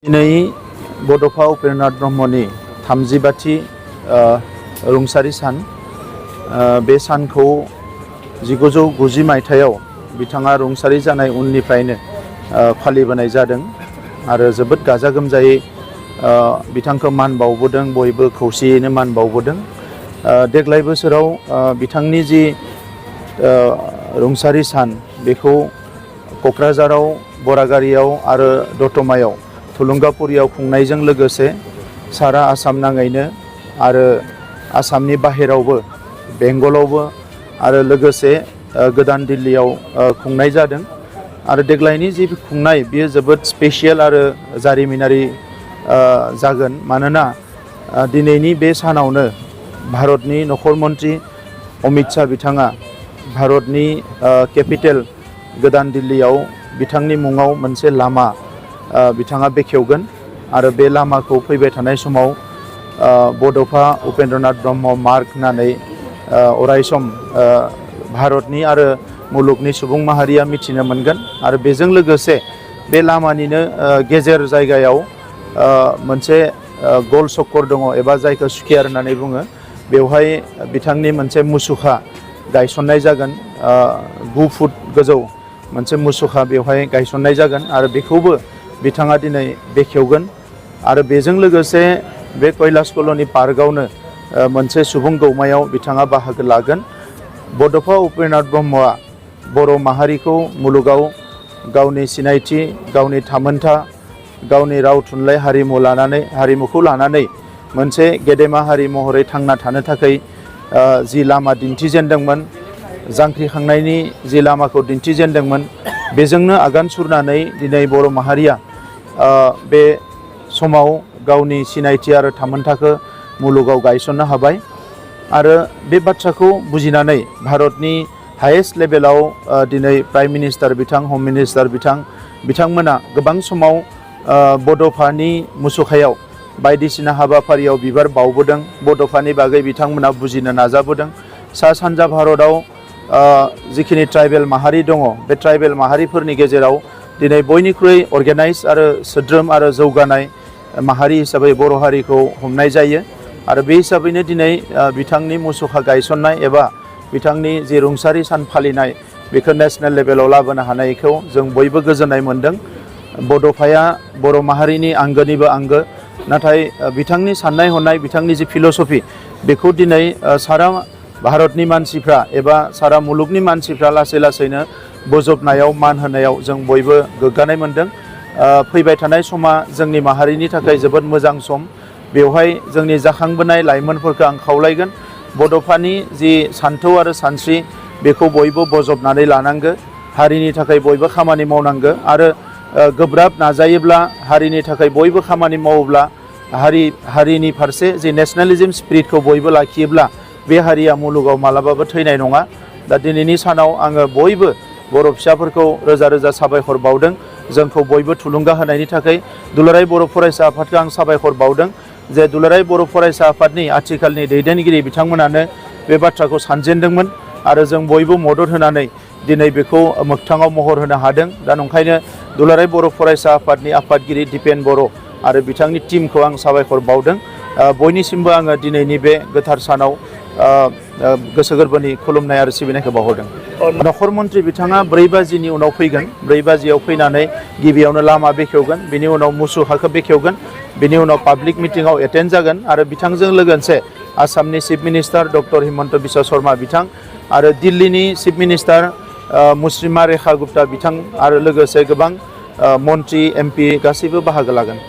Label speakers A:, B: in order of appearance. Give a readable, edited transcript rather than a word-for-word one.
A: दिनै बड'फ उपेन्द्रनाथ ब्रह्मनि 30बाथि रुंसारि सान। बे सानखौ 1990 मायथाइयाव बिथाङा रुंसारि जानाय उननिफ्रायनो फालिबोनाय जादों आरो जोबोद गाजा गोमजायै बिथांखौ मान बावबोदों, बयबो खौसेयैनो मान बावबोदों। देग्लाय बोसोराव बिथांनि जि रुंसारि सान बेखौ क'क्राझाराव, बरागारियाव आरो दतमायाव, थुलुंगापुरियाव खुंनायजों लोगोसे सारा आसाम नाङैनो आरो आसामनि बाहेरावबो, बेंगलावबो आरो लोगोसे गोदान दिल्लीयाव खुंनाय जादों। आरो देग्लायनि जि खुंनाय बेयो जोबोद स्पेशियेल आरो जारिमिनारि जागोन। मानोना दिनैनि बे सानावनो भारतनि नखर मन्त्रि अमित शाह बिथाङा भारतनि केपिटेल गोदान दिल्लीयाव बिथांनि मुङाव मोनसे लामा बिथाङा बेखेवगोन आरो बे लामाखौ फैबाय थानाय समाव बड'फा उपेन्द्रनाथ ब्रह्म मार्ग होननानै अरायसम भारतनि आरो मुलुगनि सुबुं माहारिया मिथिनो मोनगोन। आरो बेजों लोगोसे बे लामानिनो गेजेर जायगायाव मोनसे गल चक्कर दङ एबा जायखौ स्कुवेर होननानै बुङो। बेवहाय बिथांनि मोनसे मुसुखा गायसननाय जागोन। 9 फुट गोजौ मोनसे मुसुखा बेवहाय गायसननाय जागोन आरो बेखौबो बिथाङा दिनै बेखेवगोन। आरो बेजों लोगोसे बे कैलाश कल'नि पार्कआवनो मोनसे सुबुं गौमायाव बिथाङा बाहागो लागोन। बड'फा उपेन्द्रनाथ ब्रह्मआ बर' माहारिखौ मुलुगाव गावनि सिनायथि, गावनि थामोनथा, गावनि राव थुनलाइ हारिमुखौ लानानै मोनसे गेदेमा हारि महरै थांना थानो थाखाय जि लामा दिन्थिजेनदोंमोन, जांख्रिखांनायनि जि लामाखौ दिन्थिजेनदोंमोन, बेजोंनो आगान सुरनानै दिनै बर' माहारिया बे समाव गावनि सिनायथि आरो थामोनथाखौ मुलुगाव गायसननो हाबाय। आरो बे बाथ्राखौ बुजिनानै भारतनि हायेस्ट लेभेलाव दिनै प्राइम मिनिस्टार बिथां, हम मिनिस्टार बिथांमोना गोबां समाव बड'फानि मुसुखायाव बायदिसिना हाबाफारियाव बिबार बावबोदों। बड'फानि बागै बिथांमोना बुजिनो नाजाबोदों। सा सानजा भारतआव जिखिनि ट्राइबेल माहारि दङ, बे ट्राइबेल माहारिफोरनि गेजेराव दिनै बयनिख्रुइ अर्गेनाइज आरो सोद्रोम आरो जौगानाय माहारि हिसाबै बर' हारिखौ हमनाय जायो। आरो बे हिसाबैनो दिनै बिथांनि मुसुखा गायसननाय एबा बिथांनि जि रुंसारि सान फालिनाय बेखौ नेशनेल लेभेलाव लाबोनो हानायखौ जों बयबो गोजोननाय मोनदों। बड'फाया बर' माहारिनि आंगोनिबो आंगो, नाथाय बिथांनि साननाय हनाय, बिथांनि जि फिल'सफि बेखौ दिनै सारा भारतनि मानसिफ्रा एबा सारा मुलुगनि मानसिफ्रा लासै लासैनो बोजबनायाव, मान होनायाव जों बयबो गोग्गानाय मोनदों। फैबाय थानाय समा जोंनि माहारिनि थाखाय जोबोद मोजां सम। बेवहाय जोंनि जाखांबोनाय लाइमोनफोरखौ आं खावलायगोन, बड'फानि जि सान्थौ आरो सानस्रि बेखौ बयबो बजबनानै लानांगो। हारिनि थाखाय बयबो खामानि मावनांगो आरो गोब्राब नाजायोब्ला, हारिनि थाखाय बयबो खामानि मावोब्ला, हारिनि फारसे जि नेशनेलिज्म स्पिरिटखौ बयबो लाखियोब्ला बे हारिया मुलुगाव मालाबाबो थैनाय नङा। दा दिनैनि सानाव आङो बयबो बर' फिसाफोरखौ रोजा रोजा साबायखर बावदों, जोंखौ बयबो थुलुंगा होनायनि थाखाय। दुलाराय बर' फरायसा आफादखौ आं साबायखर बावदों जे दुलाराय बर' फरायसा आफादनि आथिखालनि दैदेनगिरि बिथांमोनानो बे बाथ्राखौ सानजेनदोंमोन आरो जों बयबो मदद होनानै दिनै बेखौ मोगथाङाव महर होनो हादों। दा नंखायनो दुलाराय बर' फरायसा आफादनि आफादगिरि दिपेन बर' आरो बिथांनि टिमखौ आं साबायखर बावदों। बयनिसिमबो आङो दिनैनि बे गोथार सानाव गोसो गोरबोनि खुलुमनाय आरो सिबिनायखौ बावहरदों। नखर मन्त्रि बिथाङा 4 बाजिनि उनाव फैगोन। 4 बाजियाव फैनानै गिबियावनो लामा बेखेवगोन, बिनि उनाव मुसुखाखौ बेखेवगोन, बिनि उनाव पाब्लिक मिटिंआव एटेन्ड जागोन आरो बिथांजों लोगोसे आसामनि chief minister doctor Himanta Biswa Sharma बिथां आरो दिल्लीनि चिफ मिनिस्टार मुस्रिमा रेखा गुप्ता बिथां आरो लोगोसे गोबां मन्त्रि, MP गासैबो बाहागो लागोन।